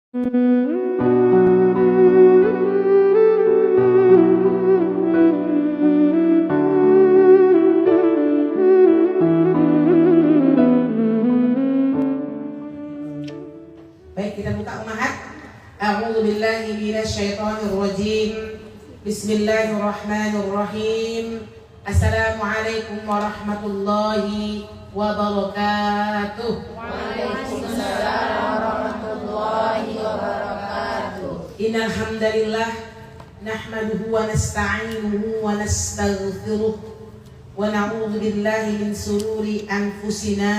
Baik, kita buka ummahat. A'udzu billahi minasyaitonir rajim. Bismillahirrahmanirrahim. Assalamualaikum warahmatullahi wabarakatuh. Waalaikumsalam warahmatullahi wabarakatuh. Innal hamdalillah nahmaduhu wa nasta'inuhu wa nastaghfiruh wa na'udzu billahi min shururi anfusina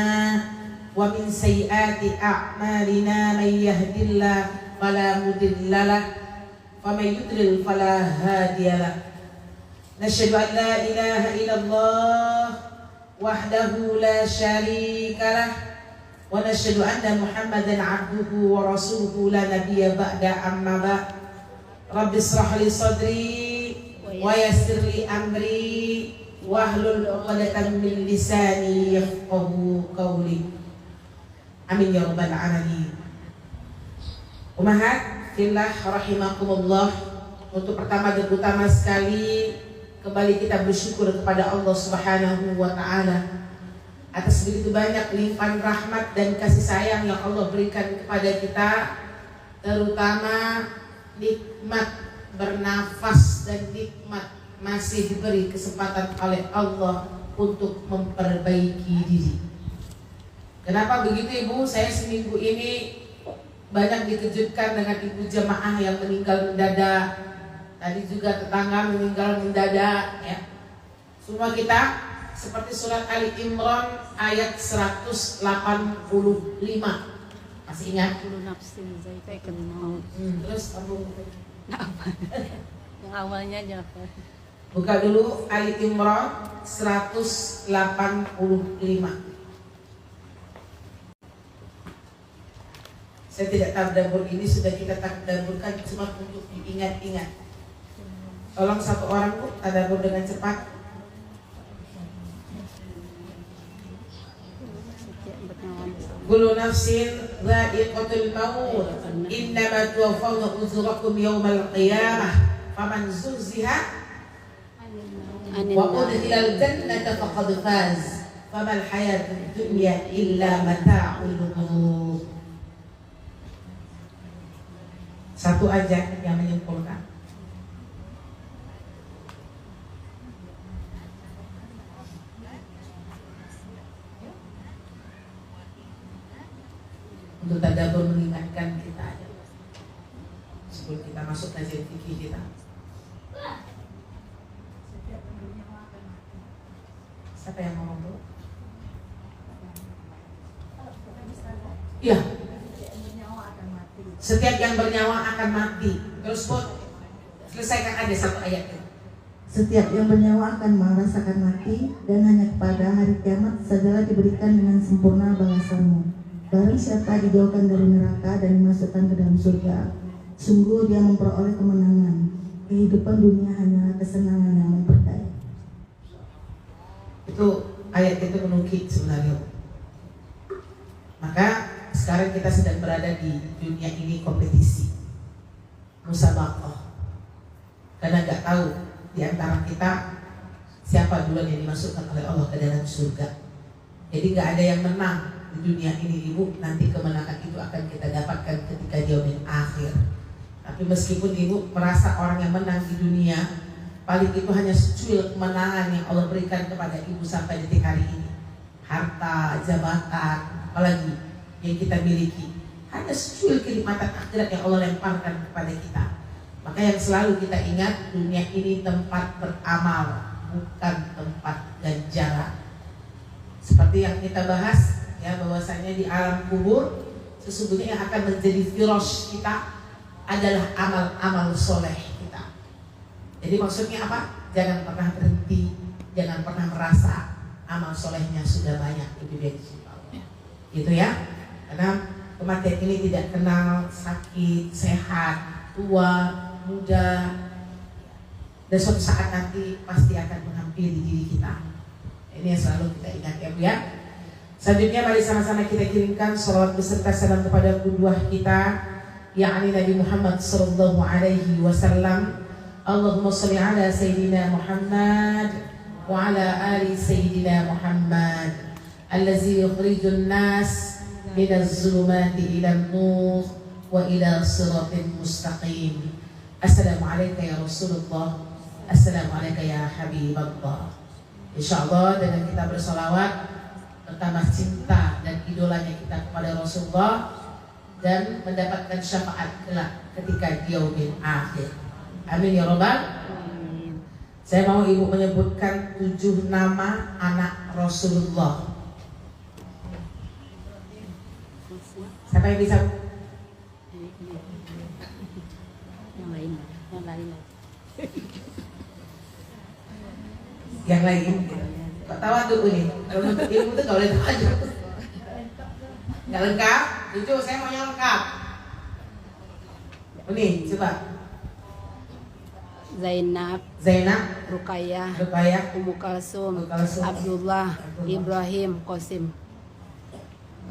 wa min sayyiati a'malina may yahdihillahu fala mudilla lahu wa may yudlil fala hadiya lahu. Nasyhadu an la ilaha illallah wahdahu la syarika lah wa nasyhadu anna Muhammadan 'abduhu wa rasuluhu la nabiyya ba'da amma ba'd. Rabbi ishrah li sadri wa yassir li amri wahlul 'uqdatam min lisani yafqahu qawli. Amin ya rabbal alamin. Ummahat fillah rahimakumullah. Untuk pertama dan utama sekali, kembali kita bersyukur kepada Allah Subhanahu wa taala atas begitu banyak limpahan rahmat dan kasih sayang yang Allah berikan kepada kita, terutama nikmat bernafas dan nikmat masih diberi kesempatan oleh Allah untuk memperbaiki diri. Kenapa begitu Ibu? Saya seminggu ini banyak dikejutkan dengan ibu jemaah yang meninggal mendadak. Tadi juga tetangga meninggal mendadak, ya. Semua kita seperti surat Ali Imran ayat 185. Masih ingat? Terus kamu Yang awalnya aja. buka dulu Ali Imran 185. Saya tidak tadabbur, ini sudah kita tadabburkan cuma untuk diingat-ingat. Tolong satu orang Bu, tadabbur dengan cepat. Kullu nafsin dha'iqatul maut, innama tuwaffawna ujurakum yawmal qiyamah, faman zuhziha wa udkhilal jannata faqad faz, famal hayatud dunya illa mata'ul ghurur. Satu aja yang menyimpulkan. Untuk tadabbur mengingatkan kita aja sebelum kita masuk kajian fikih kita. Siapa yang ngomong dulu? Iya. Setiap yang bernyawa akan mati. Terus Bu, selesaikan aja satu ayat itu. Setiap yang bernyawa akan merasakan mati, dan hanya kepada hari kiamat sajalah diberikan dengan sempurna balasanmu. Barang siapa dijauhkan dari neraka dan dimasukkan ke dalam surga, sungguh dia memperoleh kemenangan. Kehidupan dunia hanyalah kesenangan yang memperdaya. Itu ayat itu menukik sebenarnya. Maka sekarang kita sedang berada di dunia ini kompetisi, musabaqah. Karena nggak tahu di antara kita siapa duluan yang dimasukkan oleh Allah ke dalam surga. Jadi nggak ada yang menang di dunia ini Ibu. Nanti kemenangan itu akan kita dapatkan ketika di yaumil akhir. Tapi meskipun Ibu merasa orang yang menang di dunia, paling itu hanya secuil kemenangan yang Allah berikan kepada Ibu sampai detik hari ini. Harta, jabatan, apalagi yang kita miliki, hanya secuil kenikmatan akhirat yang Allah lemparkan kepada kita. Maka yang selalu kita ingat, dunia ini tempat beramal, bukan tempat ganjaran. Seperti yang kita bahas, ya, bahwasanya di alam kubur sesungguhnya yang akan menjadi firosh kita adalah amal-amal soleh kita. Jadi maksudnya apa? Jangan pernah berhenti, jangan pernah merasa amal solehnya sudah banyak, itu dia di situ. Gitu ya. Karena kematian ini tidak kenal sakit, sehat, tua, muda, dan suatu saat nanti pasti akan menghampiri diri kita. Ini yang selalu kita ingat ya Bu ya. Selanjutnya mari sama-sama kita kirimkan salawat beserta salam kepada qudwah kita yakni Nabi Muhammad sallallahu alaihi wasallam. Allahumma shalli ala sayyidina Muhammad wa ala ali sayyidina Muhammad allazi yukhrijun nas minaz zulumati ila nur wa ila siratin mustaqim. Assalamualaikum ya Rasulullah, assalamualaikum ya Habiballah. Insyaallah dengan kita bersolawat bertambah cinta dan idolanya kita kepada Rasulullah dan mendapatkan syafaat kelak ketika di yaumil akhir. Amin ya Rabbal. Saya mau ibu menyebutkan 7 nama anak Rasulullah. Siapa yang bisa? Yang lain. Kok tawa tuh ini? Kalau untuk ilmu tuh gak boleh tawa aja. Gak lengkap? Lucu, saya mau yang lengkap. Ini, coba. Zainab, Ruqayyah, Ummu Kalsum, Abdullah, Ibrahim, Qasim.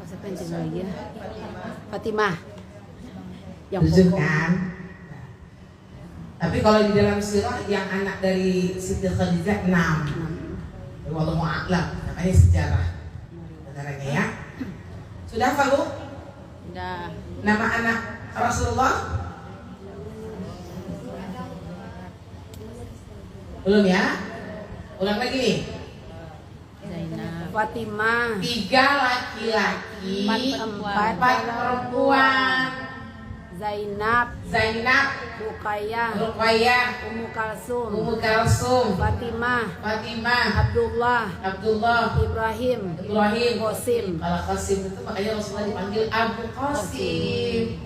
Siapa yang tinggal lagi ya? Fatimah. Yang 7 pokok. kan? Tapi kalau di dalam sirah yang anak dari Siti Khadijah 6. Wallahu a'lam, namanya sejarah negaranya ya. Sudah hafal Bu? Sudah. Nama anak Rasulullah? Belum ya? Ulang lagi nih. Zainab, Fatimah, 3 laki-laki, 4 perempuan. Zainab, Ruqayyah, Ummu Kalsum, Fatimah, Abdullah, Ibrahim, Qasim. Kalau Qasim itu makanya Rasulullah dipanggil Abu Qasim.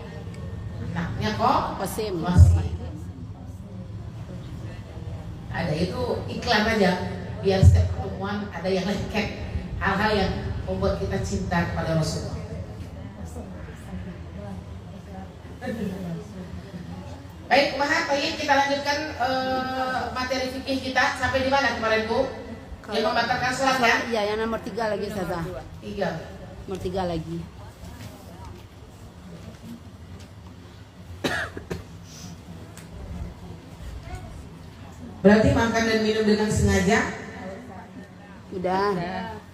Anaknya kok Qasim. Ada itu iklan aja biar setiap pertemuan ada yang lengket hal-hal yang membuat kita cinta kepada Rasulullah. Baik, Maha Tayyib, kita lanjutkan materi fikih kita sampai di mana kemarin Bu? Yang membatalkan sholatnya? Iya, yang nomor 3 lagi Ustazah. 3. Nomor 3 lagi. Berarti makan dan minum dengan sengaja? Udah.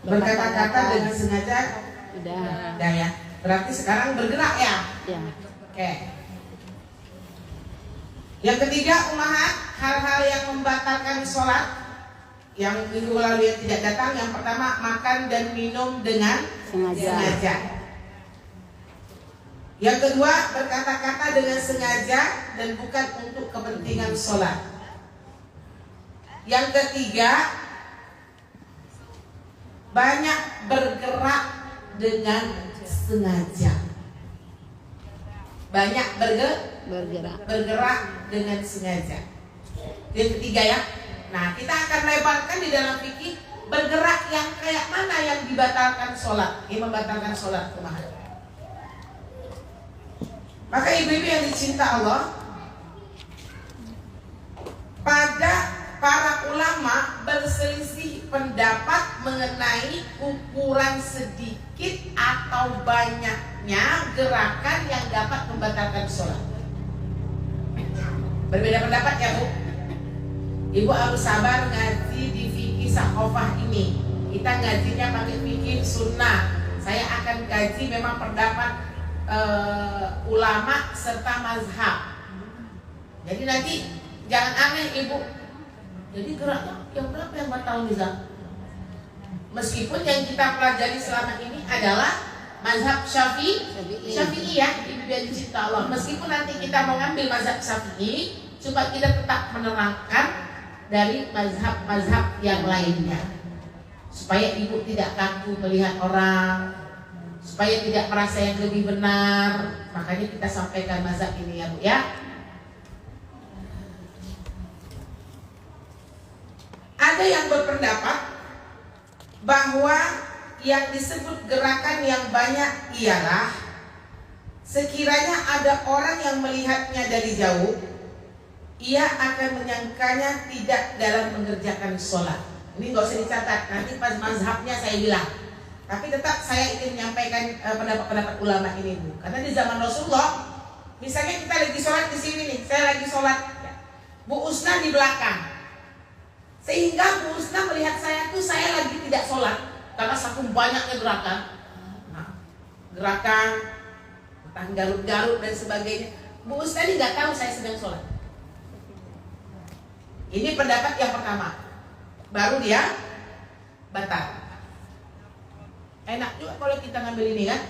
Berkata-kata dengan sengaja? Udah. Udah ya. Berarti sekarang bergerak ya? Ya. Oke. Yang ketiga, ummahat, hal-hal yang membatalkan sholat yang minggu lalu yang tidak datang. Yang pertama, makan dan minum dengan sengaja. Yang kedua, berkata-kata dengan sengaja dan bukan untuk kepentingan sholat. Yang ketiga, banyak bergerak dengan sengaja. Banyak bergerak dengan sengaja. Yang ketiga ya. Nah, kita akan lebarkan di dalam fikih bergerak yang kayak mana yang dibatalkan sholat, yang membatalkan sholat kemarin. Maka ibu-ibu yang dicinta Allah, pada para ulama berselisih pendapat mengenai ukuran sedikit atau banyaknya gerakan yang dapat membatalkan sholat. Berbeda pendapat ya Bu. Ibu harus sabar ngaji di fikih Saqofah ini. Kita ngajinya pakai fikih sunnah. Saya akan kaji memang pendapat ulama serta mazhab. Jadi nanti jangan aneh Ibu. Jadi geraknya yang berapa yang batal bisa? Meskipun yang kita pelajari selama ini adalah mazhab Syafi'i ya, ibu yang dicinta Allah. Meskipun nanti kita mau ngambil mazhab Syafi'i, coba kita tetap menerangkan dari mazhab-mazhab yang lainnya, supaya ibu tidak kaku melihat orang, supaya tidak merasa yang lebih benar. Makanya kita sampaikan mazhab ini ya Bu ya. Ada yang berpendapat bahwa yang disebut gerakan yang banyak ialah sekiranya ada orang yang melihatnya dari jauh, ia akan menyangkanya tidak dalam mengerjakan sholat. Ini nggak usah dicatat, nanti pas mazhabnya saya bilang. Tapi tetap saya ingin menyampaikan pendapat-pendapat ulama ini Bu. Karena di zaman Rasulullah Misalnya kita lagi sholat di sini nih, saya lagi sholat, Bu Usna di belakang. Sehingga Bu Usna melihat saya tuh saya lagi tidak sholat karena saking banyaknya gerakan. Nah, gerakan, entah garut-garut dan sebagainya. Bu Usna ini nggak tahu saya sedang sholat. Ini pendapat yang pertama. Baru dia batal. Enak juga kalau kita ngambil ini kan.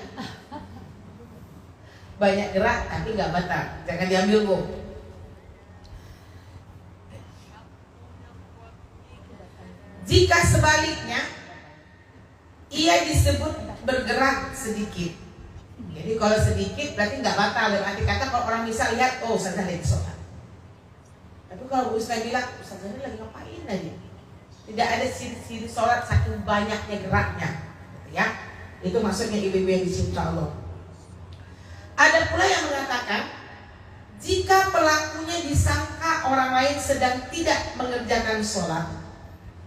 Banyak gerak tapi nggak batal. Jangan diambil Bu. Jika sebaliknya, ia disebut bergerak sedikit. Jadi kalau sedikit berarti nggak batal. Berarti kata kalau orang bisa lihat, oh Ustazah lagi sholat. Tapi kalau Bu Ustazah bilang, Ustazah ini lagi ngapain aja? Tidak ada siri-siri sholat saking banyaknya geraknya, ya. Itu maksudnya ibu-ibu yang dicinta Allah. Ada pula yang mengatakan, jika pelakunya disangka orang lain sedang tidak mengerjakan sholat,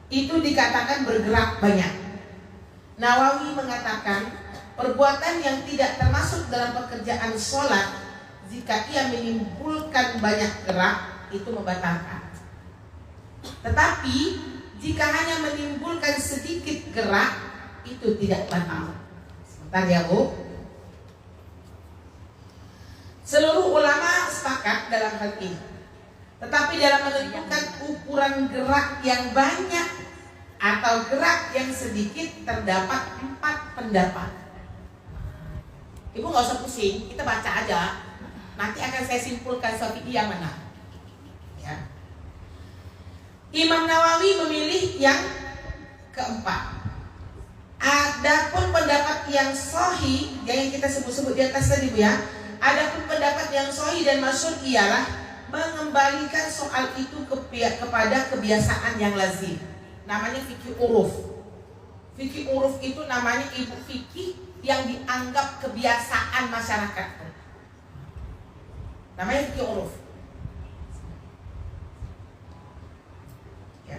itu dikatakan bergerak banyak. Nawawi mengatakan, perbuatan yang tidak termasuk dalam pekerjaan sholat, jika ia menimbulkan banyak gerak, itu membatalkan. Tetapi, jika hanya menimbulkan sedikit gerak, itu tidak batal. Sebentar ya Bu. Seluruh ulama sepakat dalam hal ini. Tetapi dalam menentukan ukuran gerak yang banyak atau gerak yang sedikit terdapat 4 pendapat. Ibu nggak usah pusing, kita baca aja. Nanti akan saya simpulkan Syafi'i yang mana. Ya. Imam Nawawi memilih yang keempat. Adapun pendapat yang sahih, yang kita sebut-sebut di atas tadi Bu ya. Adapun pendapat yang sahih dan masyhur ialah mengembalikan soal itu kepada kebiasaan yang lazim. Namanya fikih uruf. Fikih uruf itu namanya ilmu fikih yang dianggap kebiasaan masyarakat. Namanya fikih uruf. Ya.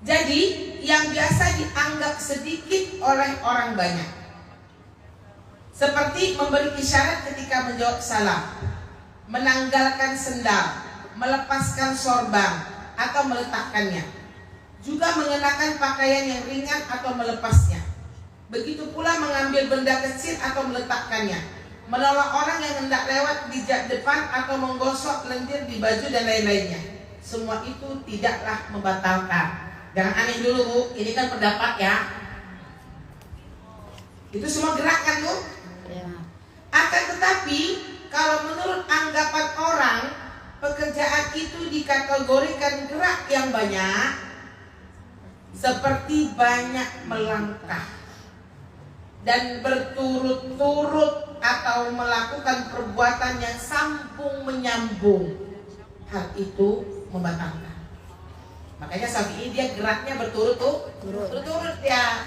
Jadi yang biasa dianggap sedikit oleh orang banyak, seperti memberi isyarat ketika menjawab salam, menanggalkan sendal, melepaskan sorban atau meletakkannya, juga mengenakan pakaian yang ringan atau melepasnya. Begitu pula mengambil benda kecil atau meletakkannya, menolong orang yang hendak lewat di depan atau menggosok lendir di baju dan lain-lainnya. Semua itu tidaklah membatalkan. Jangan aneh dulu Bu, ini kan pendapat ya. Itu semua gerakan Bu. Ya. Akan tetapi kalau menurut anggapan orang, pekerjaan itu dikategorikan gerak yang banyak, seperti banyak melangkah dan berturut-turut atau melakukan perbuatan yang sambung menyambung. Hal itu membatalkan. Makanya Syafi'i dia geraknya berturut-turut ya.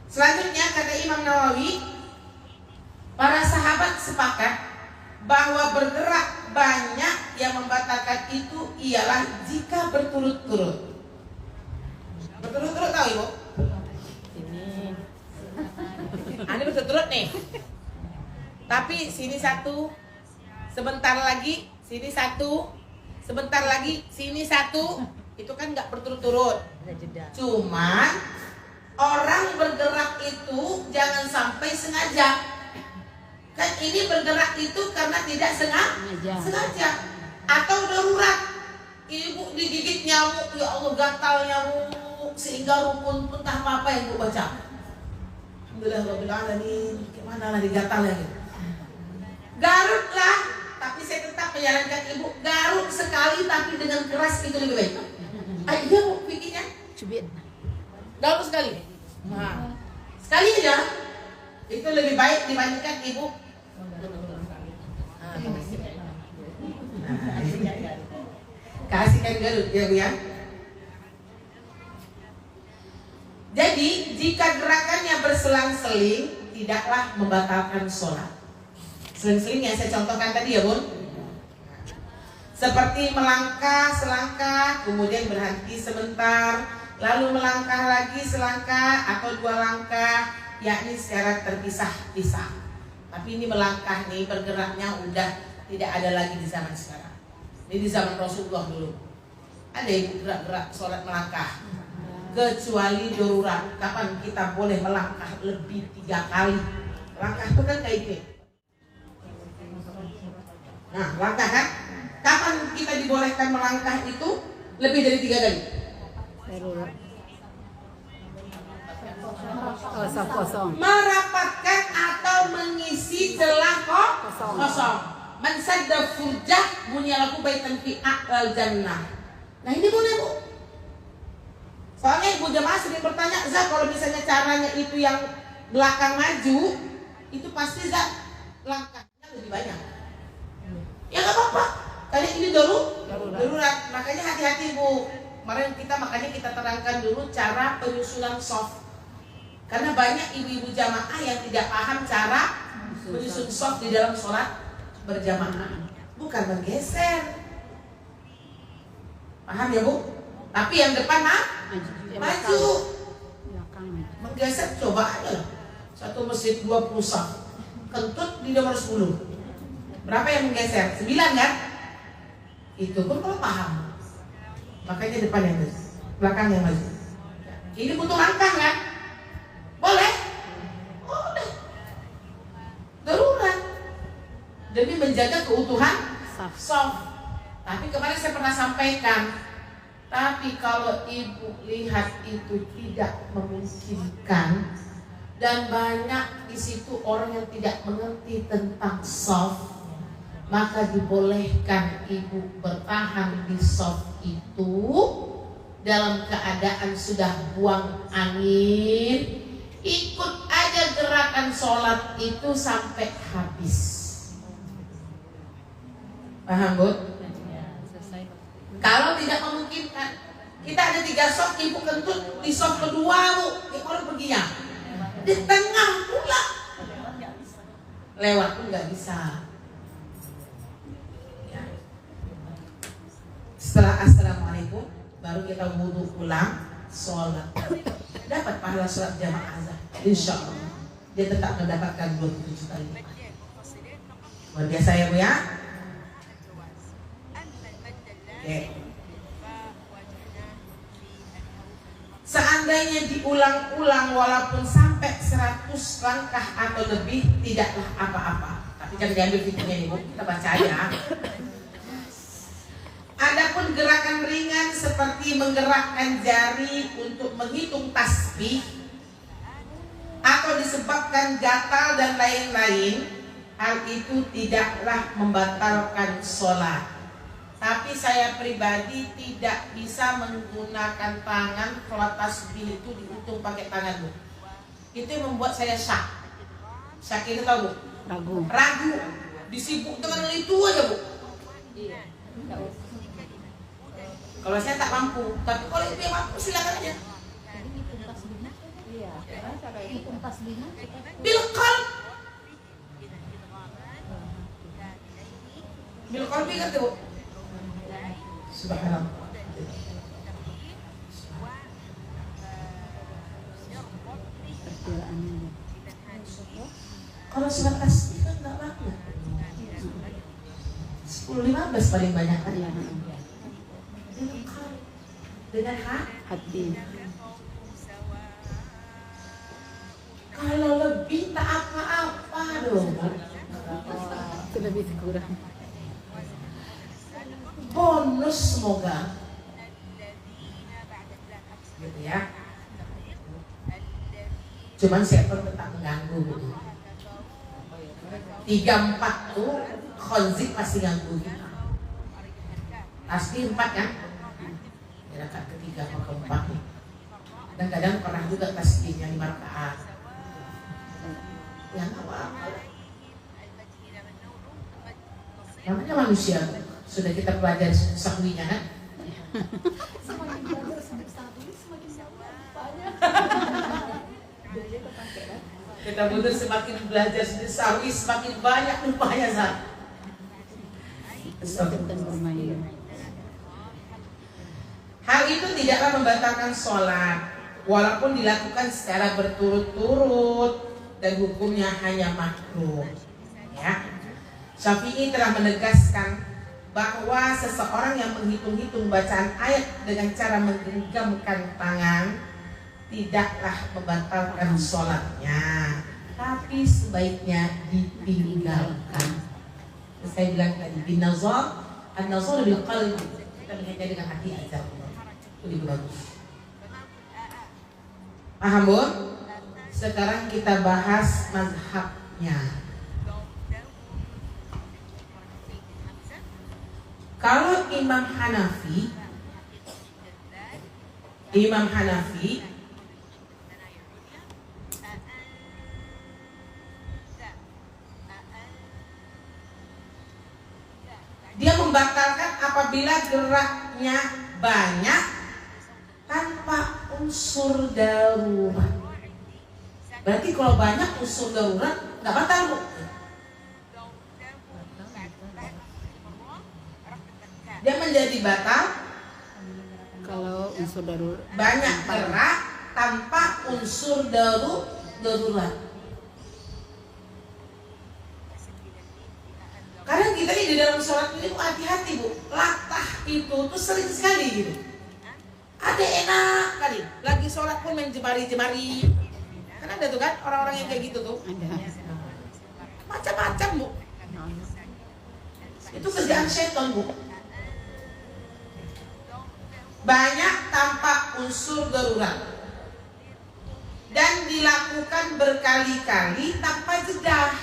Selanjutnya kata Imam Nawawi, para sahabat sepakat bahwa bergerak banyak yang membatalkan itu ialah jika berturut-turut. Berturut-turut tahu Ibu? Ini. Ini berturut-turut nih. Tapi sini satu, sebentar lagi sini satu, sebentar lagi sini satu, itu kan nggak berturut-turut. Cuman orang bergerak itu jangan sampai sengaja. Kan ini bergerak itu karena tidak sengaja atau darurat. Ibu digigit nyamuk, ya Allah gatal nyamuk sehingga rukun entah apa yang ibu baca. Alhamdulillah rabbil alamin. Gimana lah digatal ya gitu. Garutlah, tapi saya tetap menyarankan ibu garut sekali tapi dengan keras itu lebih baik. Ayo Bu bikinnya. Cubit. Garut sekali. Nah, sekali aja. Itu lebih baik dibandingkan ibu. Kasihkan garut ya Bu ya. Jadi jika gerakannya berselang-seling tidaklah membatalkan sholat. Seling-seling yang saya contohkan tadi ya Bun. Seperti melangkah selangkah kemudian berhenti sebentar, lalu melangkah lagi selangkah atau 2 langkah, yakni secara terpisah-pisah. Tapi ini melangkah nih, bergeraknya udah tidak ada lagi di zaman sekarang. Ini di zaman Rasulullah dulu. Ada ibu gerak-gerak sholat melangkah. Kecuali darurat. Kapan kita boleh melangkah lebih 3 kali? Langkah itu kan kayak gitu. Nah, langkah kan? Kapan kita dibolehkan melangkah itu lebih dari 3 kali? Darurat. Kosong. Merapatkan atau mengisi celah kosong. Man sadda furjah bunyalaku baitan fi a'lal jannah. Nah ini boleh bu. Soalnya ibu jamaah sering bertanya, Zak kalau misalnya caranya itu yang belakang maju, itu pasti Zak langkahnya lebih banyak. Ya nggak apa-apa. Kali ini darurat. Makanya hati-hati bu. Makanya kita terangkan dulu cara penyusunan soft. Karena banyak ibu-ibu jamaah yang tidak paham cara menyusun soft di dalam sholat berjamaah. Bukan bergeser. Paham ya bu? Tapi yang depan maju. Menggeser coba aja. Satu masjid 20 saf. Kentut di nomor 10. Berapa yang menggeser? 9 kan? Itu pun kalau paham. Makanya depan yang belakang yang maju. Ini butuh langkah kan? Boleh? Boleh. Darurat. Demi menjaga keutuhan soft. Tapi kemarin saya pernah sampaikan, tapi kalau ibu lihat itu tidak memungkinkan dan banyak di situ orang yang tidak mengerti tentang soft, maka dibolehkan ibu bertahan di soft itu dalam keadaan sudah buang angin, ikut aja gerakan sholat itu sampai habis. Paham bu? Kalau tidak memungkinkan, kita ada 3 soft, ibu kentut di soft kedua bu, orang perginya di tengah pula, lewat pun nggak bisa. Ya. Setelah assalamualaikum, baru kita wudhu ulang, sholat, dapat pahala sholat jamaah, insya Allah dia tetap mendapatkan 27 kali. Luar biasa ya bu ya. Seandainya diulang-ulang walaupun sampai 100 langkah atau lebih tidaklah apa-apa. Tapi jangan diambil fiturnya nih bu, kita baca aja. Adapun gerakan ringan seperti menggerakkan jari untuk menghitung tasbih atau disebabkan gatal dan lain-lain, hal itu tidaklah membatalkan sholat. Tapi saya pribadi tidak bisa menggunakan tangan kalau tasbih itu dihitung pakai tangan bu. Itu yang membuat saya syak. Syak itu tahu bu? Ragu. Disibuk dengan itu aja bu. Iya. Kalau saya tak mampu, tapi kalau itu yang mampu silakan aja. Iya. Bilqalb. Bilqalb kan bu? Subhanallah. Kalau surat tasbih kan nggak banyak. 10-15 paling banyak kan? Dengan hati. Kalau lebih tak apa-apa dong. Itu lebih kurang. Bonus semoga gitu ya. Cuman setan tetap mengganggu gitu. 3-4 tuh khonzik pasti ganggu kita. Tasbih 4 kan? Rakaat ketiga atau keempat. Dan kadang pernah juga tasbihnya 5 rakaat. Yang apa-apa. Namanya manusia. Sudah kita pelajari sahwinya kan? Semakin belajar sahwi semakin banyak. Kita butuh semakin belajar sahwi semakin banyak lupanya Zat. Hal itu tidaklah membatalkan sholat. walaupun dilakukan secara berturut-turut dan hukumnya hanya makruh. Ya. Syafi'i telah menegaskan bahwa seseorang yang menghitung-hitung bacaan ayat dengan cara menggenggamkan tangan tidaklah membatalkan sholatnya, tapi sebaiknya ditinggalkan. Saya bilang tadi binazar, an-nazar bil qalbi, kita melihatnya dengan hati aja. Itu lebih bagus. Paham, Bu? Sekarang kita bahas mazhabnya. Kalau Imam Hanafi dia membatalkan apabila geraknya banyak tanpa unsur darurat. Berarti kalau banyak unsur darurat nggak batal, Bu. Dia menjadi batal Kalau unsur darurat banyak gerak tanpa unsur darurat. Kadang kita di dalam sholat ini hati-hati, Bu. Latah itu tuh sering sekali gitu. Ada enak kali, lagi sholat pun main jemari-jemari. Kan ada tuh kan orang-orang yang kayak gitu tuh. ada. Macam-macam, Bu. Itu kerjaan setan, Bu. Banyak tanpa unsur darurat dan dilakukan berkali-kali tanpa jeda.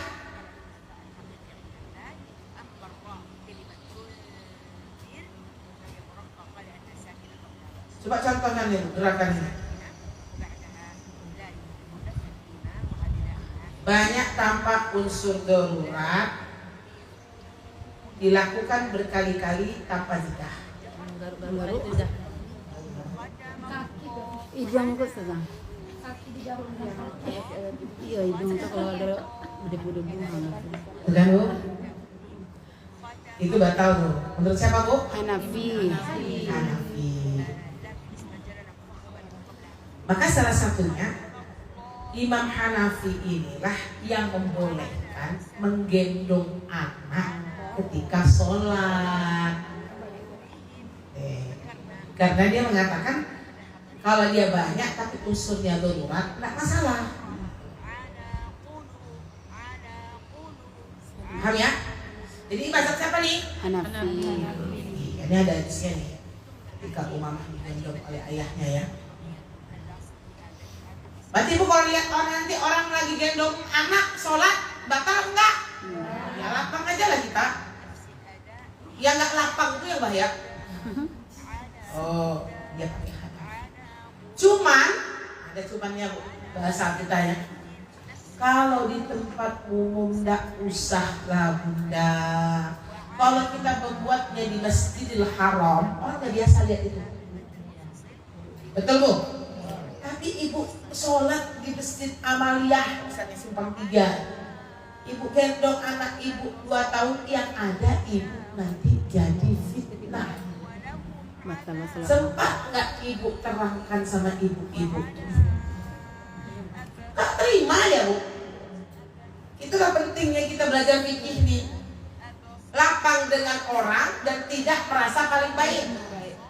Coba contohkan nih gerakan ini. Banyak tanpa unsur darurat dilakukan berkali-kali tanpa jeda. Baru Kaki dong. hidung kok sedang. Kaki di daun. Iya hidung tuh kalau ada debu-debu Bukan, Bu? Itu batal, Bu. Menurut siapa, Bu? Hanafi. Hanafi. Maka salah satunya Imam Hanafi inilah yang membolehkan menggendong anak ketika sholat. Karena dia mengatakan kalau dia banyak tapi unsurnya darurat, tidak masalah. Paham ya? Jadi mazhab siapa nih? Hanafi. Ini ada di sini. Ketika Umamah digendong oleh ayahnya ya. Berarti Bu kalau lihat nanti orang lagi gendong anak sholat batal enggak? Ya lapang aja lah kita. Yang enggak lapang itu yang bahaya. Oh, dia pakai hati. Cuman ada cumannya, Bu, bahasa kita ya. Kalau di tempat umum enggak usah lah, Bunda. Kalau kita membuatnya di Masjidil Haram, orang nggak biasa lihat itu. Betul, Bu? Tapi Ibu sholat di Masjid Amaliyah, misalnya Simpang 3. Ibu gendong anak Ibu 2 tahun, yang ada Ibu nanti jadi fitnah. Masalah. Sempat nggak Ibu terangkan sama ibu-ibu? Nggak terima ya, Bu. Itulah pentingnya kita belajar fikih nih. Lapang dengan orang dan tidak merasa paling baik.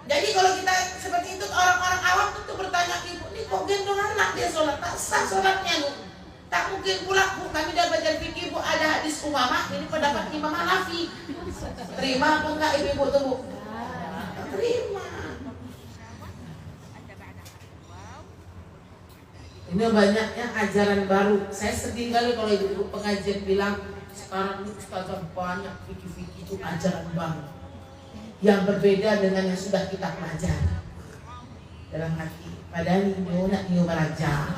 Jadi kalau kita seperti itu, orang-orang awam itu bertanya, Ibu nih kok gendong anak dia sholat? Tak sah sholatnya, Bu. Tak mungkin pula, Bu, kami dapat belajar fikih, Bu, ada hadis Umamah, ini pendapat Imam Hanafi. Terima apa enggak ibu-ibu tuh, Bu? Terima. Ini banyaknya ajaran baru. Saya sedih kali kalau ibu-ibu pengajian bilang sekarang ini ustazah banyak fikih-fikih itu ajaran baru yang berbeda dengan yang sudah kita pelajari. Dalam hati, padahal ini belajar.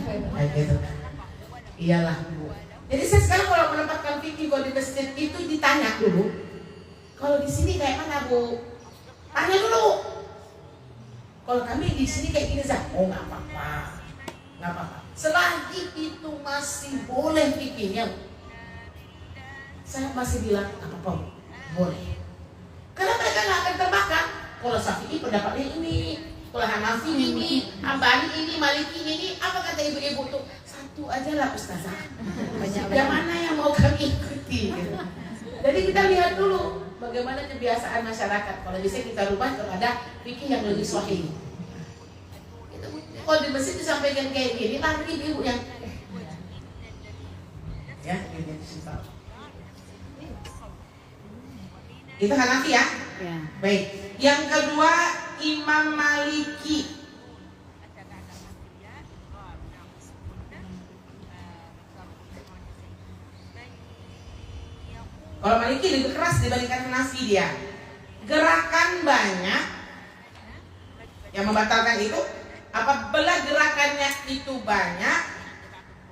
Kayak gitu kan. Iyalah, Bu. Jadi saya sekarang kalau menempatkan fikih kalau di masjid itu ditanya dulu. Kalau di sini kayak mana, Bu? Tanya dulu. Kalau kami di sini kayak gini, Zah. Oh, nggak apa-apa, nggak apa-apa. Selagi itu masih boleh fikihnya, saya masih bilang nggak apa-apa, boleh. Karena mereka nggak akan terbakar. Kalau Syafi'i pendapatnya ini, Kalau Hanafi ini, Hambali ini, Maliki ini, apa kata ibu-ibu tuh? Satu aja lah Ustazah. Yang mana yang mau kami ikuti? Gitu. Jadi kita lihat dulu bagaimana kebiasaan masyarakat. Kalau bisa kita rubah kepada fikih yang lebih sahih. Kalau di masjid disampaikan kayak gini, nanti ibu yang ya, ini simpel. Itu Hanafi ya? Ya. Baik. Yang kedua Imam Maliki. Kalau Maliki lebih keras dibandingkan Hanafi dia. Gerakan banyak yang membatalkan itu. Apabila gerakannya itu banyak,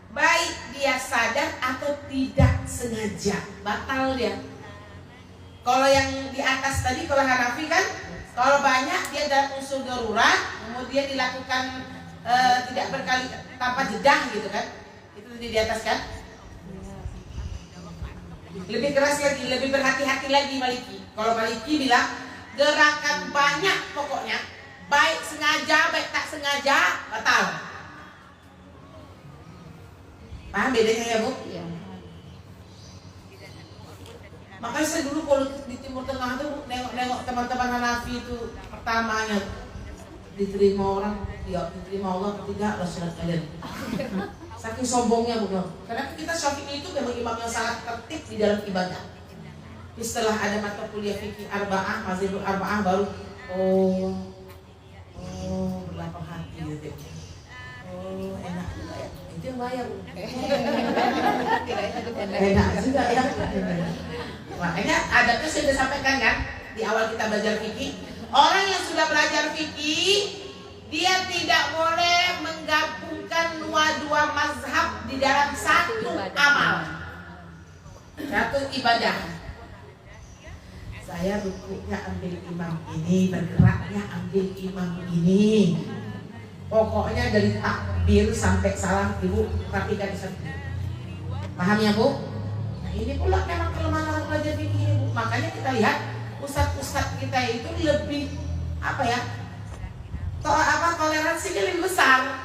baik dia sadar atau tidak sengaja, batal dia. Kalau yang di atas tadi, kalau Hanafi kan, kalau banyak dia dalam unsur darurat, kemudian dilakukan tidak berkali tanpa jedah gitu kan, itu tadi di atas kan. Lebih keras lagi, lebih berhati-hati lagi Maliki. Kalau Maliki bilang gerakan banyak pokoknya, baik sengaja, baik tak sengaja, batal. Paham bedanya ya Bu? Ya. Makanya saya dulu kalau di Timur Tengah tuh nengok teman-teman Hanafi itu pertamanya diterima orang, ya diterima Allah, ketiga Rasulullah kalian. Saking sombongnya Bu. Karena kita Syafi'i itu memang imam yang sangat tertib di dalam ibadah. Tapi setelah ada mata kuliah fikih arba'ah, mazhabul arba'ah baru berlapang hati gitu. Enak juga ya. Itu yang bayar. Enak juga ya. Makanya adabnya sudah disampaikan kan di awal kita belajar fikih. Orang yang sudah belajar fikih, dia tidak boleh menggabungkan dua mazhab di dalam satu amal, satu ibadah. Saya rukunya ambil imam ini, bergeraknya ambil imam ini. Pokoknya dari takbir sampai salam ibu perhatikan di sana. Paham ya Bu? Nah ini pula memang kelemahan orang belajar fikih Bu. Makanya kita lihat ustadz-ustadz kita itu lebih apa ya? Toleransinya lebih besar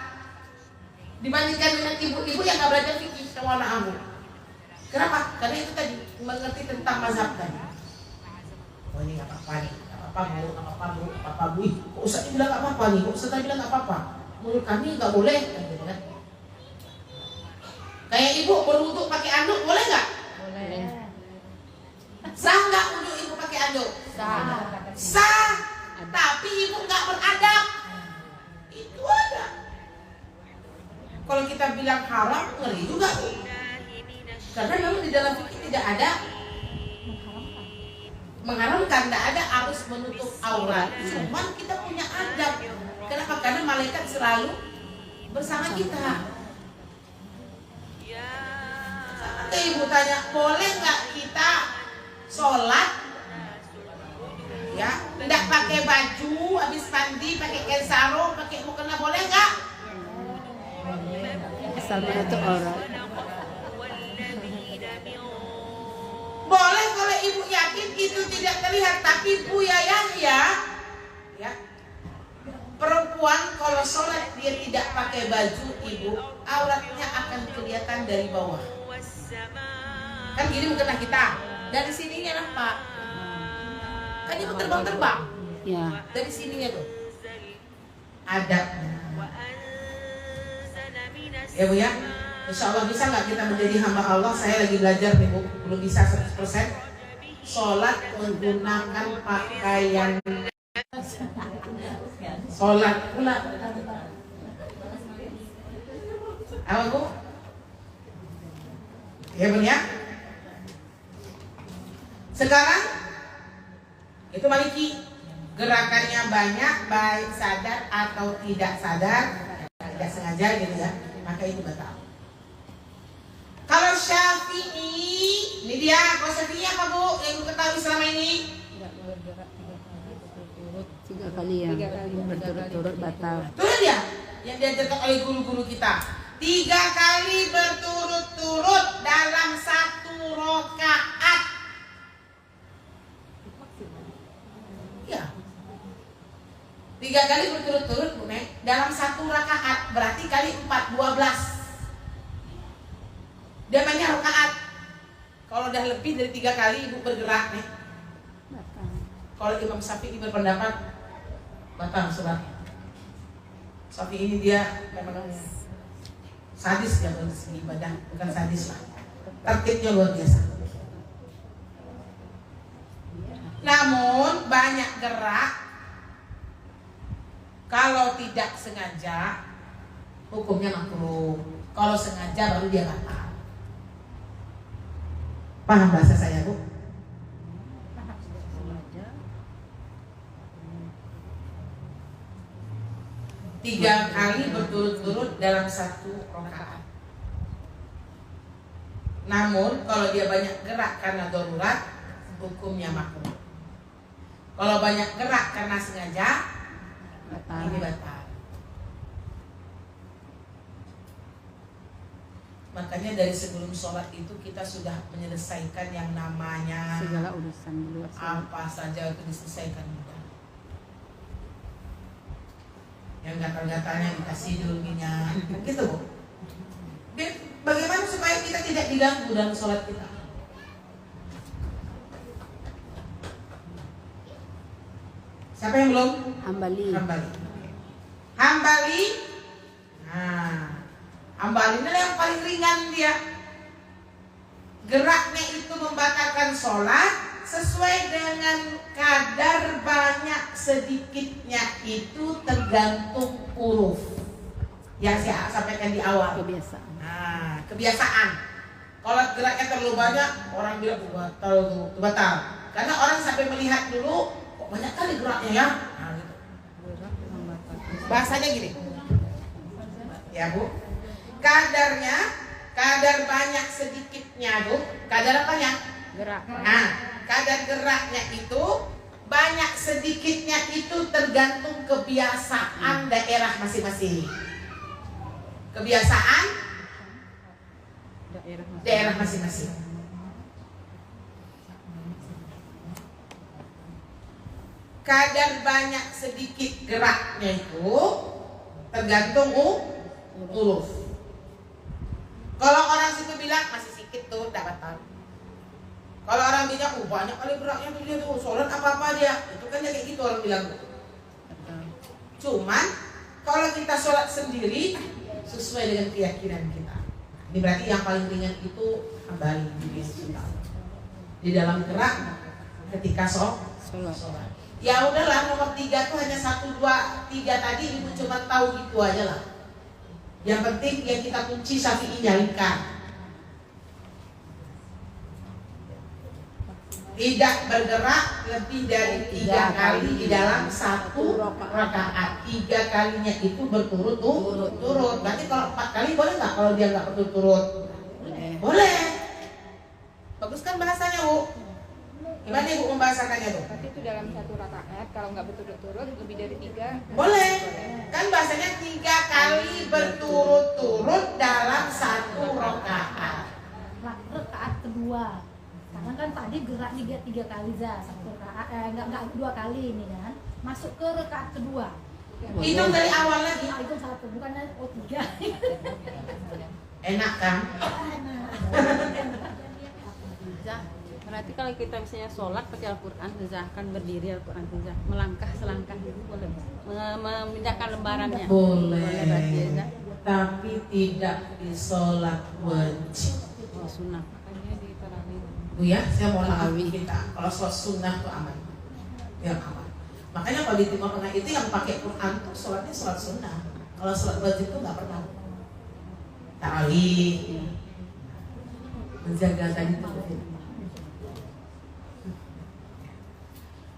dibandingkan dengan ibu-ibu yang nggak belajar fikih sama anak Bu. Kenapa? Karena itu tadi mengerti tentang mazhab tadi. Oh ini nggak apa-apa nih, nggak apa-apa Bu. Kok Ustaz bilang nggak apa-apa nih? Kok Ustaz bilang nggak apa-apa? Menurut kami nggak boleh, gitu kan? Kayak ibu berwuduk pakai anduk boleh nggak? Boleh. Sah nggak wuduk ibu pakai anduk? Sah. Sah. Tapi ibu nggak beradab. Itu ada. Kalau kita bilang haram, ngeri juga Bu. Karena memang di dalam fikih tidak ada mengharamkan, tidak ada harus menutup aurat. Cuman kita punya adab. Kenapa? Karena malaikat selalu bersama kita. Sampai ibu tanya, boleh nggak kita sholat? Ya, tidak pakai baju, habis mandi, pakai kain sarung, pakai mukena, boleh nggak? Asal menutup aurat. Boleh kalau ibu yakin itu tidak terlihat. Tapi Buya Yahya, ya, perempuan kalau sholat dia tidak pakai baju ibu, auratnya akan kelihatan dari bawah. Kan gini mukena kita, dari sininya nampak. Kan ibu terbang-terbang. Ya. Dari sininya tuh adabnya. Ya Bu ya, insya Allah bisa nggak kita menjadi hamba Allah? Saya lagi belajar nih Bu, belum bisa 100%. Sholat menggunakan pakaian, sholat pula apa Bu? Ya Bu ya. Sekarang itu Maliki, gerakannya banyak, baik sadar atau tidak sadar, tidak sengaja gitu ya, maka itu batal. Kalau Syafi'i, ini dia. Kalau Syafi'i apa Bu yang ibu ketahui selama ini? Tiga kali ya. Berturut-turut batal. Turun dia yang diajarkan oleh guru-guru kita. 3 kali berturut-turut dalam 1 rakaat. Ya. 3 kali berturut-turut Bu Nek, dalam 1 rakaat berarti kali 4, 12. Dia banyak rakaat. Kalau udah lebih dari 3 kali Ibu bergerak nih. Kalau Imam Syafi'i berpendapat batal sholat. Syafi'i ini dia memang sadis ya dari segi ibadah, bukan sadis lah. Tertibnya luar biasa. Namun banyak gerak kalau tidak sengaja hukumnya makruh. Kalau sengaja baru dia batal. Paham bahasa saya, Bu? Tiga kali berturut-turut dalam 1 rakaat. Namun kalau dia banyak gerak karena darurat, hukumnya makruh. Kalau banyak gerak karena sengaja, ini batal. Makanya dari sebelum sholat itu kita sudah menyelesaikan yang namanya segala urusan di luar sana. apa saja itu diselesaikan mudah. Yang gatal-gatalnya dikasih dulu minyak, gitu Bu. Bagaimana supaya kita tidak diganggu dalam sholat kita? Siapa yang belum? Hambali. Hambali. Nah, hambali ini yang paling ringan dia. Geraknya itu membatalkan sholat sesuai dengan kadar banyak sedikitnya itu tergantung huruf yang saya sampaikan di awal. Kebiasaan. Nah, kebiasaan. Kalau geraknya terlalu banyak, orang bilang batal. Karena orang sampai melihat dulu, kok banyak kali geraknya ya. Nah, gitu. Bahasanya gini, ya Bu. Kadar banyak sedikitnya Bu. Kadar apanya? Gerak. Nah, kadar geraknya itu banyak sedikitnya itu tergantung kebiasaan daerah masing-masing. Kebiasaan daerah masing-masing. Kadar banyak sedikit geraknya itu tergantung huruf. Kalau orang situ bilang masih sedikit tuh tidak batal. Kalau orang bilang banyak kali geraknya tuh dia tuh sholat apa-apa dia, itu kan kayak gitu orang bilang. Cuman kalau kita sholat sendiri sesuai dengan keyakinan kita. Ini berarti yang paling ringan itu hambali di dalam gerak ketika sholat. Ya udahlah, nomor 3 tuh hanya 1, 2, 3 tadi Ibu cuma tahu gitu aja lah. Yang penting yang kita kunci Syafi'i nyarikan. Tidak bergerak lebih dari 3 kali di dalam 1 rakaat. 3 kalinya itu berturut-turut. Berarti kalau 4 kali boleh nggak kalau dia nggak berturut-turut? Boleh. Bagus kan bahasanya Bu? Gimana Ibu membahasakannya tuh? Tapi itu dalam 1 rakaat, kalau nggak berturut-turut lebih dari 3. Boleh. Kan bahasanya 3 kali berturut-turut dalam 1 rakaat. Rakaat kedua. Karena kan tadi geraknya dia 3 kali za, 1 rakaat, enggak 2 kali ini kan. Masuk ke rakaat kedua. Hitung dari awal lagi. Nah, itu 1, bukan 3. Enak kan? Berarti kalau kita misalnya sholat pakai Al-Quran, kan berdiri Al-Quran, melangkah selangkah itu boleh, memindahkan lembarannya. Boleh. Berarti ya. Tapi tidak di sholat wajib. Oh, sunnah. Makanya di tarawih. Bu ya, saya mau tarawih kita. Kalau sholat sunnah tuh aman, yang aman. Makanya kalau di Timur Tengah itu yang pakai Quran tuh sholatnya sholat sunnah. Kalau sholat wajib tuh nggak pernah. Tarawih, menjaga tadi tuh.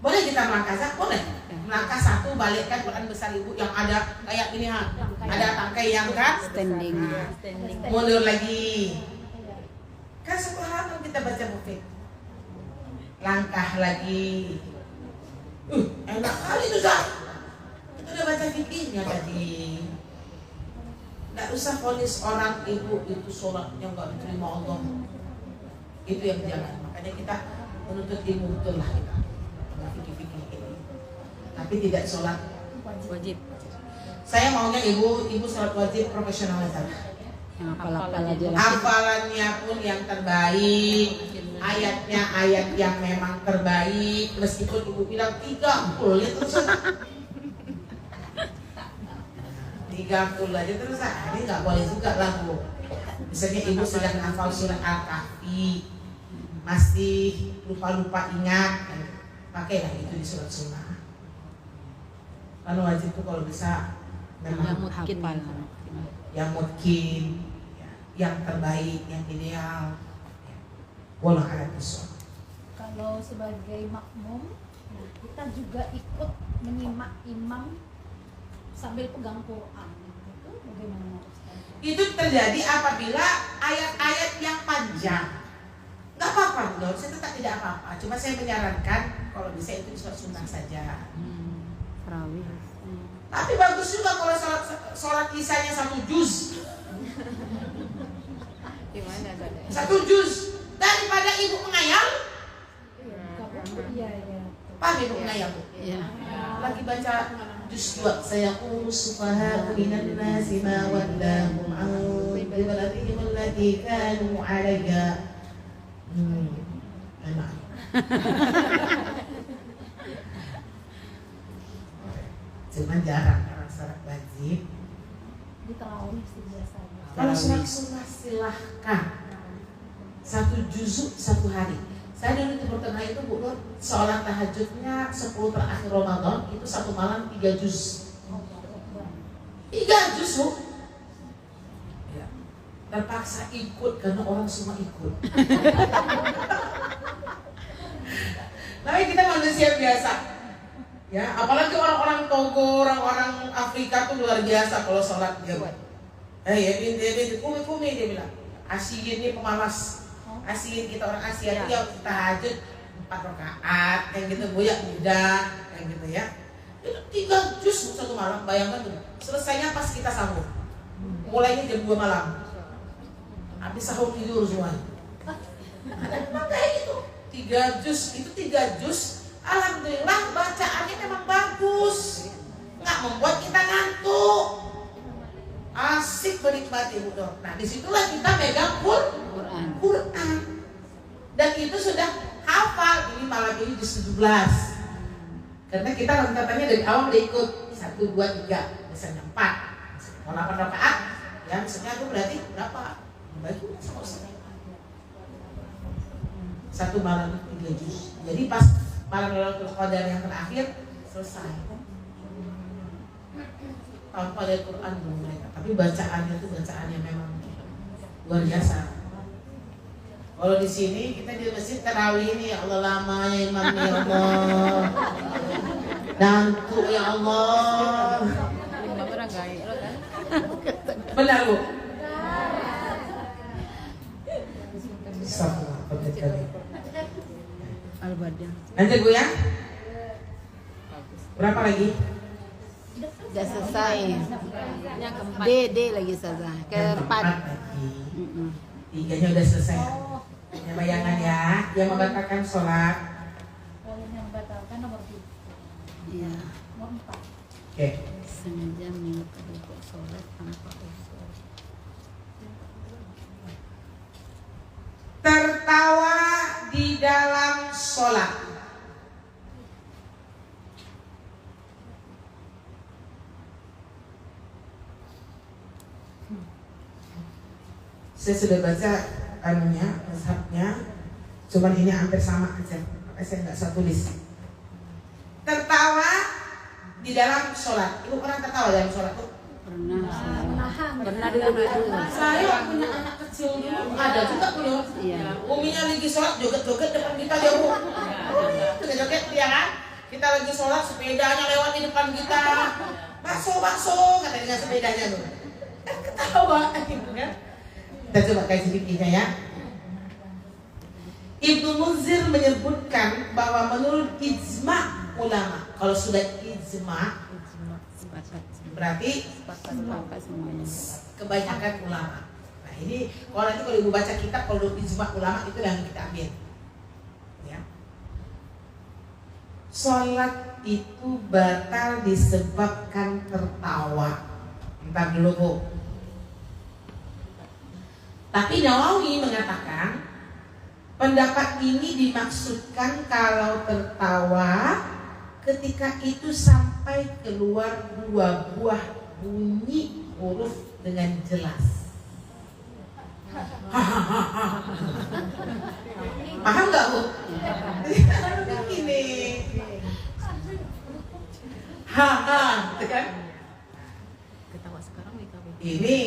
Boleh kita melangkah Zak? Boleh. Melangkah 1, balikkan Quran besar Ibu yang ada kayak ini ha. Ada tangkai yang kan Standing. mundur lagi. Kan subhanallah kita baca bukit. Langkah lagi. Enak kali itu Zak. Itu udah baca fikihnya tadi. Nggak usah vonis orang Ibu itu sholatnya nggak diterima Allah. Itu yang jangan. Makanya kita menuntut ilmu betul lah kita. Fikih-fikih ini. Tapi tidak sholat Wajib. Saya maunya ibu sholat wajib profesional aja. Yang hafal aja lah. Hafalannya pun yang terbaik, ayatnya ayat yang memang terbaik, meskipun ibu bilang 30 ya terus 30 aja terus ini nggak boleh juga lah Bu. Misalnya ibu sedang hafal surat Al-Kahfi, masih lupa-lupa ingat, pakailah itu di surat sunnah. Lalu wajib tuh kalau bisa memang yang mungkin yang terbaik, yang ideal. Wallah a'lam bishawab. Kalau sebagai makmum, nah kita juga ikut menyimak imam sambil pegang Quran. Itu bagaimana? Itu terjadi apabila ayat-ayat yang panjang. Nggak apa-apa, dong. Saya tetap tidak apa-apa. Cuma saya menyarankan kalau bisa itu surat sunnah saja. Tarawih. Tapi bagus juga kalau sholat isanya 1 juz. Gimana ada? 1 juz daripada ibu mengayal. Iya, iya. Paham ibu mengayal Bu? Iya. Lagi baca juz 2, saya sufaha minan nasi ma wallahum an qiblatihim allati kanu 'alayha. Enak. Cuman jarang karena sholat wajib. Di tarawih sih biasanya. Kalau sholat sunnah silahkan 1 juzuk 1 hari. Saya dulu Timur Tengah itu Bu Nur, sholat tahajudnya 10 terakhir Ramadan itu 1 malam 3 juz. 3 juz Bu. Ya. Terpaksa ikut karena orang semua ikut. Tapi kita manusia biasa. Ya, apalagi orang-orang Togo, orang-orang Afrika tuh luar biasa kalau sholat dia. Kumi dia bilang. Asiin ini pemalas. Asiin kita orang Asia itu yang tahajud 4 rakaat, yang gitu goyak mudah, yang gitu ya. Itu 3 juz 1 malam, bayangkan tuh. Selesainya pas kita sahur. Mulainya jam 2 malam. Habis sahur tidur semua. Memang kayak gitu. 3 juz, itu 3 juz. Alhamdulillah bacaannya memang bagus, nggak membuat kita ngantuk, asik menikmati Bu Dor. Nah disitulah kita megang Quran, dan itu sudah hafal. Ini malam ini di 17, karena kita rentetannya dari awal udah ikut 1, 2, 3, misalnya 4, kalau 8 rakaat, ya misalnya itu berarti berapa? Bagus, 1 malam 3 juz. Jadi pas malam Lailatul Qadar yang terakhir selesai. Tanpa ada Quran belum mereka, tapi bacaannya itu bacaannya memang luar biasa. Kalau di sini kita di masjid tarawih ini, ya Allah lama ya imamnya ya Allah, dantuk ya Allah. Benar Bu? Al-Badan. Lanjut Bu ya. Berapa lagi? Sudah selesai. Yang keempat. D lagi saja. Keempat. Lagi. 3-nya udah selesai. Ya, bayangan ya, yang membatalkan sholat. Kalau yang membatalkan nomor 3. Iya. Nomor 4. Oke. Sengaja melakukan sholat tanpa usul. Tertawa di dalam sholat. Saya sudah baca anunya, mazhabnya, cuman ini hampir sama aja, makanya saya nggak usah tulis. Tertawa di dalam sholat. Ibu pernah tertawa dalam sholat tuh? Pernah dulu. Saya punya anak kecil dulu, ada juga punya. Iya. Uminya lagi sholat joget-joget depan kita dia Bu. Joget dia kan? Kita lagi sholat, sepedanya lewat di depan kita. Bakso, kata dengan sepedanya tuh. Ketawa gitu kan? Kita coba kayak sedikitnya ya. Ibnu Munzir menyebutkan bahwa menurut ijma ulama, kalau sudah ijma berarti kebanyakan ulama. Nah ini kalau nanti kalau ibu baca kitab, kalau ijma ulama itu yang kita ambil. Ya. sholat itu batal disebabkan tertawa. Entar dulu Bu. Tapi Nawawi mengatakan pendapat ini dimaksudkan kalau tertawa ketika itu sampai keluar 2 buah bunyi huruf dengan jelas. Paham nggak Bu? Begini, haha, kan? Ketawa sekarang Ini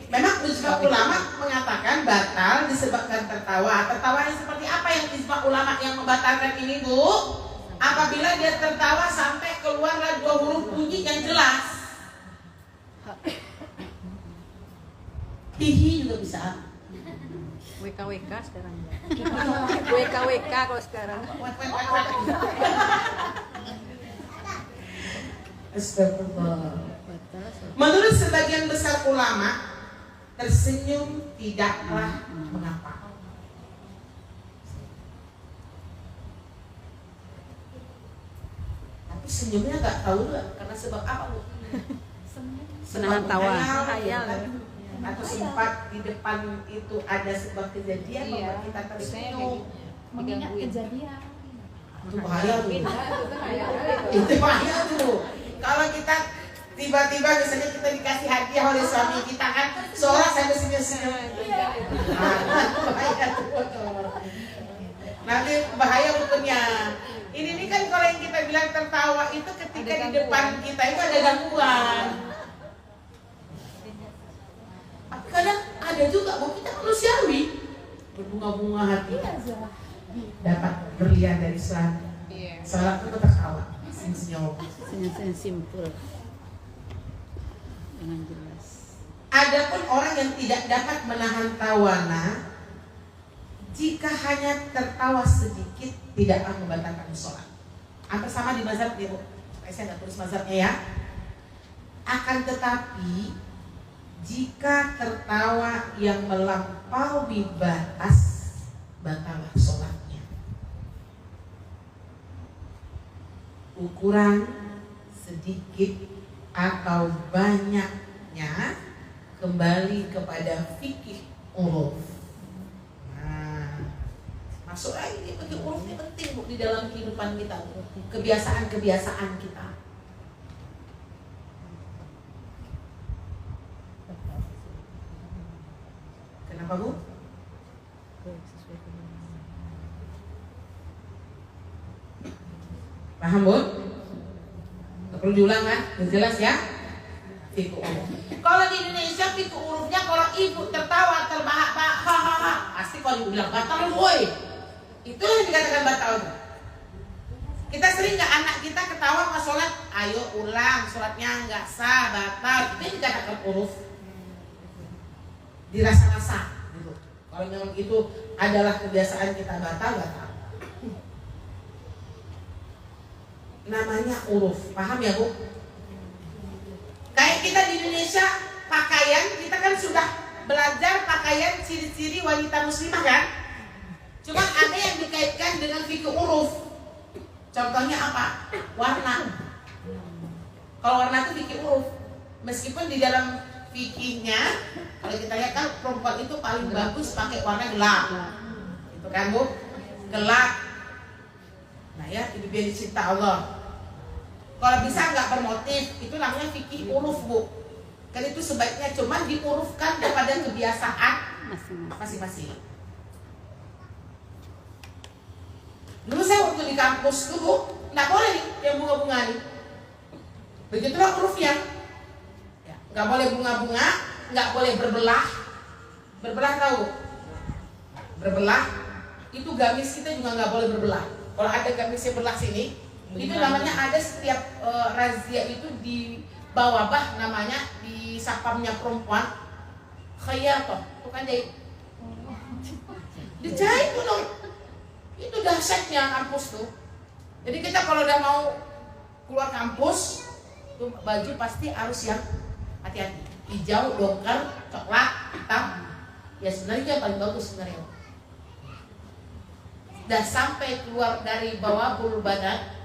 memang ijma ulama mengatakan batal disebabkan tertawa. Tertawanya seperti apa yang ijma ulama yang membatalkan ini Bu? Apabila dia tertawa sampai keluarlah 2 huruf bunyi yang jelas. Hihi juga bisa. WKWK sekarang. WKWK kalau sekarang. Astagfirullah. Menurut sebagian besar ulama, tersenyum tidaklah mengapa. Tapi senyumnya nggak tahu juga karena sebab apa Bu? Menahan tawa. Hayal, atau sempat di depan itu ada sebuah kejadian membuat kita tersenyum. Mengingat kejadian. Itu bahaya tuh. Itu bahaya tuh. Kalau kita tiba-tiba misalnya kita dikasih hadiah oleh suami kita kan, seorang sampai senyum-senyum. Bahaya tuh. Nanti bahaya rupanya. Ini kan kalau yang kita bilang tertawa itu ketika di depan kita itu ada gangguan. Tapi kadang ada juga, Bu, kita manusiawi berbunga-bunga hati dapat berlian dari suami. Salat itu tertawa, senyum. Senyum simpel dengan jelas. Adapun orang yang tidak dapat menahan tawana, jika hanya tertawa sedikit tidak akan membatalkan sholat. Hampir sama di mazhab ya Bu. Saya nggak tulis mazhabnya ya. Akan tetapi jika tertawa yang melampaui batas, batallah sholatnya. Ukuran sedikit atau banyaknya kembali kepada fikih uruf. Nah, masuk lagi nih, fikih uruf ini penting Bu di dalam kehidupan kita, kebiasaan-kebiasaan kita. Kenapa Bu? Paham Bu? Gak perlu diulang kan? Udah jelas ya? Fikih uruf. Kalau di Indonesia fikih urufnya kalau ibu tertawa terbahak-bahak, hahaha, pasti kalau ibu bilang batal woi. Itulah yang dikatakan batal. Kita sering nggak anak kita ketawa pas sholat, ayo ulang, sholatnya nggak sah, batal. Itu yang dikatakan uruf. Dirasa-rasa gitu. Kalau memang itu adalah kebiasaan kita batal. Namanya uruf, paham ya Bu? Kayak kita di Indonesia pakaian, kita kan sudah belajar pakaian ciri-ciri wanita muslimah kan? Cuma ada yang dikaitkan dengan fikih uruf. Contohnya apa? Warna. Kalau warna itu fikih uruf. Meskipun di dalam fikihnya, kalau kita lihat kan perempuan itu paling bagus pakai warna gelap. Itu kan Bu? Gelap. Nah ya, itu biar dicinta Allah. Kalau bisa nggak bermotif, itu namanya fikih uruf Bu. Kan itu sebaiknya cuman diurufkan kepada kebiasaan masing-masing. Dulu saya waktu di kampus dulu nggak boleh nih yang bunga-bunga nih. Begitulah urufnya. Ya, nggak boleh bunga-bunga, nggak boleh berbelah. Berbelah tahu? Berbelah itu gamis kita juga nggak boleh berbelah. Kalau ada gamisnya belah sini, itu namanya ada setiap razia itu di bawah bah namanya di sapamnya perempuan khayatoh, bukan jahit. Dijahit tuh dong. Itu dahsyatnya kampus tuh. Jadi kita kalau udah mau keluar kampus, tuh baju pasti harus yang hati-hati. Hijau, dongker, coklat, hitam. Ya sebenarnya itu yang paling bagus sebenarnya. Udah sampai keluar dari bawah bulu badan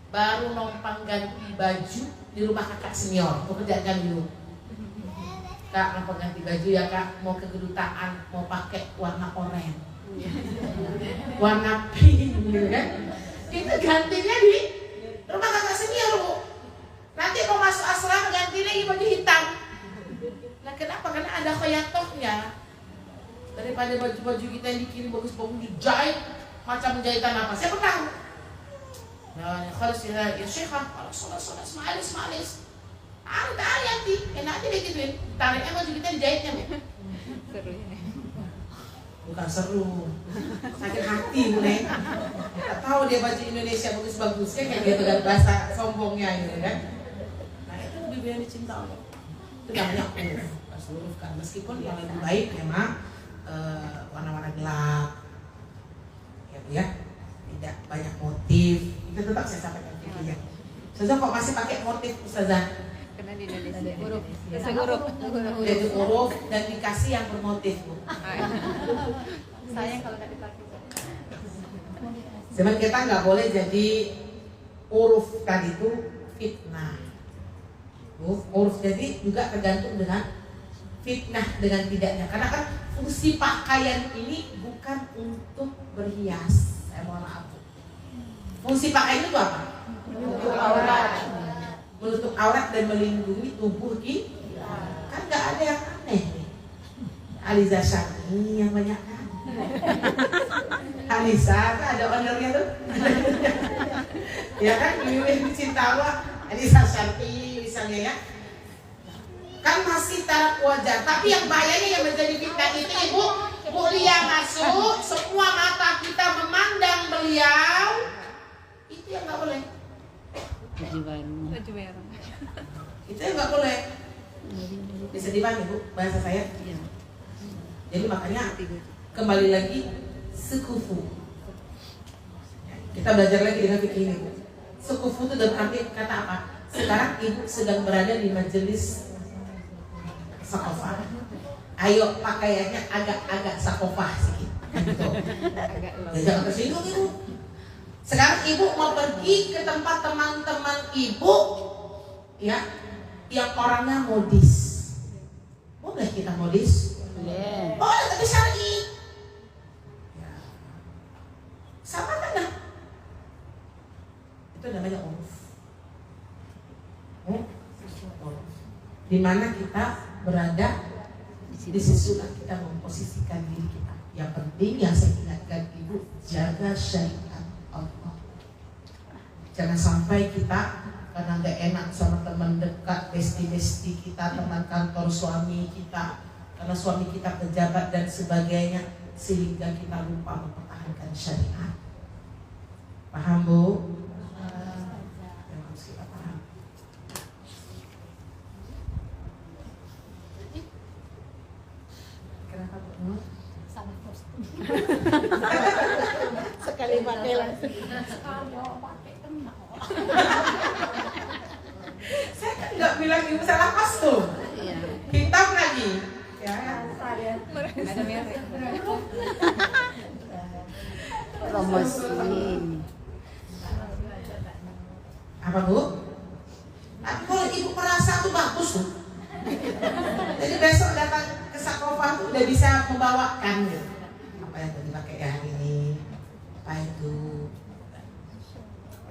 baru numpang ganti baju di rumah kakak senior, pekerjaan dulu. Kak, numpang ganti baju ya kak, mau ke kedutaan, mau pakai warna oranye, warna pink gitu kan. Itu gantinya di rumah kakak senior bu. Nanti mau masuk asrama ganti lagi baju hitam. Nah kenapa? Karena ada khoyatohnya. Daripada baju-baju kita yang dikirim bagus-bagus dijahit macam jahitan apa? Siapa tahu? Nah, kalau ya Syekhah, kalau sholat semalis. Ada yanti, enak aja deh gituin. Tariknya baju kita dijahitnya ya. Seru ya. Bukan seru, sakit hati mulai. Tak tahu dia baju Indonesia bagus-bagusnya kayak gitu kan bahasa sombongnya gitu kan. Nah itu lebih yang dicinta Allah. Itu namanya huruf kan. Meskipun yang lebih baik memang warna-warna gelap, ya Bu ya. Tidak banyak motif. Itu tetap saya sampaikan fikirnya. Ustazah kok masih pakai motif Ustazah? Karena di Indonesia Huruf. huruf. Jadi huruf dan dikasih yang bermotif Bu. Sayang kalau nggak dipakai. Cuman kita nggak boleh jadi huruf tadi itu fitnah. Huruf jadi juga tergantung dengan fitnah dengan tidaknya. Karena kan fungsi pakaian ini bukan untuk berhias. Saya mohon maaf. Fungsi pakaian itu apa? Menutup aurat. Menutup aurat dan melindungi tubuh kita. Kan nggak ada yang aneh nih. Aliza Syarni yang banyak kan? Alisa kan ada ownernya tuh. Ya kan, Ibu Cinta Allah, Alisa Syarni misalnya ya. Kan masih taraf wajar, tapi yang bahayanya yang menjadi fitnah itu Ibu, Lia masuk, semua mata kita memandang beliau, itu yang nggak boleh. Baju merah. Itu yang nggak boleh. Bisa dipahami Bu bahasa saya? Iya. Jadi makanya kembali lagi sekufu. Kita belajar lagi dengan fikih ini Bu. Sekufu itu dalam arti kata apa? Sekarang Ibu sedang berada di majelis sakofah. Ayo pakaiannya agak-agak sakofah sedikit. Jangan tersinggung Ibu. Sekarang Ibu mau pergi ke tempat teman-teman Ibu, ya, yang orangnya modis. Boleh kita modis? Boleh. Boleh tapi syar'i. Ya. Sama kan? Itu namanya uruf. Di mana kita berada di sisulah kita memposisikan diri kita. Yang penting yang saya ingatkan Ibu, jaga syariat Allah. Jangan sampai kita karena nggak enak sama teman dekat, besti-besti kita, teman kantor suami kita, karena suami kita pejabat dan sebagainya, sehingga kita lupa mempertahankan syariat. Paham Bu? Yang harus kita paham. Kenapa Bu? Salah kostum. Sekali pakai langsung. Kalau pakai kena. Saya kan nggak bilang Ibu salah kostum. Iya. Hitam lagi. Ya. Ada merek. Promosi. Apa Bu? Tapi kalau Ibu merasa tuh bagus tuh. Jadi besok datang ke sakofah tuh udah bisa membawakan gitu. Apa yang tadi pakai ya hari ini? Apa itu?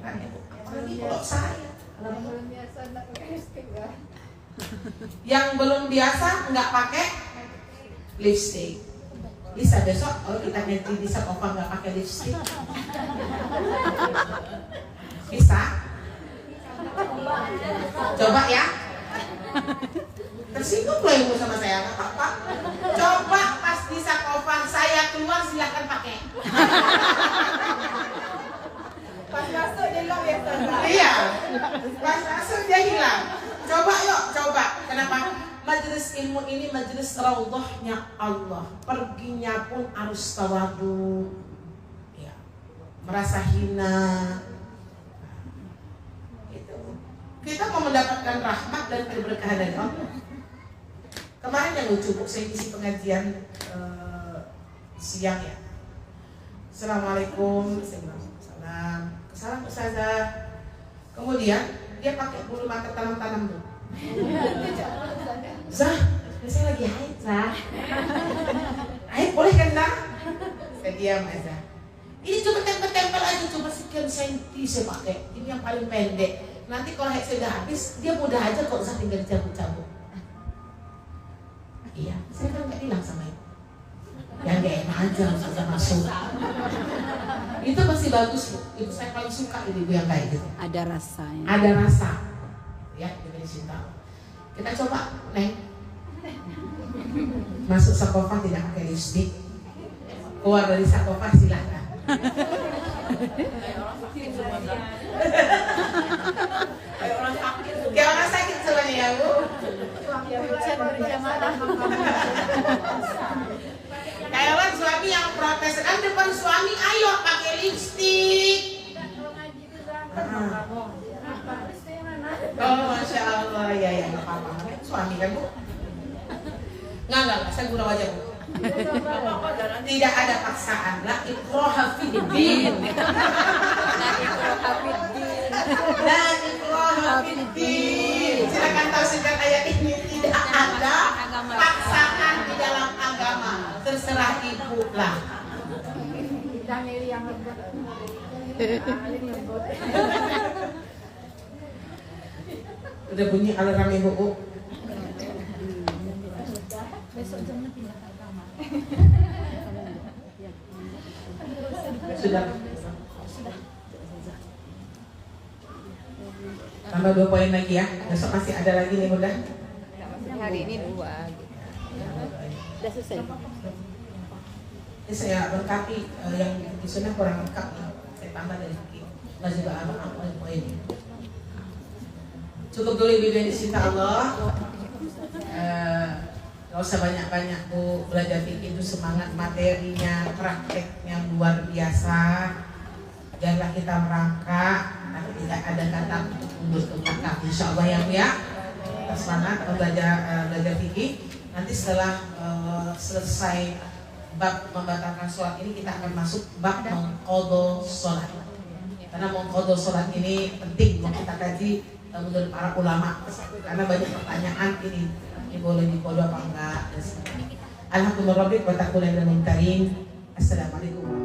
Apalagi kalau saya. Belum biasa nggak pakai lipstick ya. Yang belum biasa nggak pakai lipstick. Bisa besok kalau kita nanti di sakofah nggak pakai lipstick. Bisa? Coba ya. Tersinggung loh Ibu sama saya, nggak apa-apa. Coba pas di sakofah saya keluar silahkan pakai. Pas masuk dia hilang ya. Iya, pas masuk dia hilang. Coba yuk, coba. Kenapa? Majelis ilmu ini majelis raudhahnya Allah. Perginya pun harus tawadu. Ya, merasa hina. Itu. Kita mau mendapatkan rahmat dan keberkahan dari Allah. Kemarin yang lucu Bu, saya isi pengajian siang ya. Assalamualaikum. Salam Ustazah. Kemudian dia pakai bulu mata tanam-tanam tuh. Zah, saya lagi haid, Zah. Haid boleh kan, Zah? Saya diam aja. Ini cuma tempel-tempel aja, cuma sekian senti saya pakai. Ini yang paling pendek. Nanti kalau haid saya udah habis, dia mudah aja kok, Zah, tinggal dicabut-cabut. Iya, saya kan nggak bilang sama ibu. Yang gak enak aja saja masuk. Itu masih bagus, Bu. Itu saya paling suka ibu yang kayak gitu. Ada rasanya. Ada rasa. Ya, kita dicinta. Kita coba, Neng. Masuk sakofah tidak pakai lipstick. Keluar dari sakofah silahkan. Kayak orang sakit semuanya ya, Bu. Kayak orang suami yang protes kan depan suami, ayo pakai lipstick. Oh, masya Allah, ya nggak apa-apa. Suami kan, Bu? Nggak, saya gurau aja, Bu. Tidak ada paksaan, la ikraha fiddin. La ikraha fiddin. Silakan tafsirkan ayat ini. Tidak ada paksaan di dalam agama. Terserah ibu lah. Udah bunyi alarm ibu. Besok jangan pindah ke agama. Sudah. Tambah 2 poin lagi ya. Besok masih ada lagi nih, Bunda. Hari ini 2 gitu. Udah selesai. Ini saya lengkapi yang di sana kurang lengkap ya. Saya tambah dari fikih. Masih apa poin. Cukup dulu ibu yang dicinta Allah. Gak usah banyak-banyak, Bu. Belajar fikih itu semangat, materinya, prakteknya luar biasa. Janganlah kita merangkak, tapi tidak ada kata untuk mundur ke belakang. Insya Allah ya, Bu ya. Kita semangat belajar fikih. Nanti setelah selesai bab membatalkan sholat ini, kita akan masuk bab mengqadha sholat. Karena mengqadha sholat ini penting untuk kita kaji menurut para ulama. Karena banyak pertanyaan ini boleh diqadha apa enggak. Alhamdulillah rabbil alamin wa taqulana min karim. Assalamualaikum.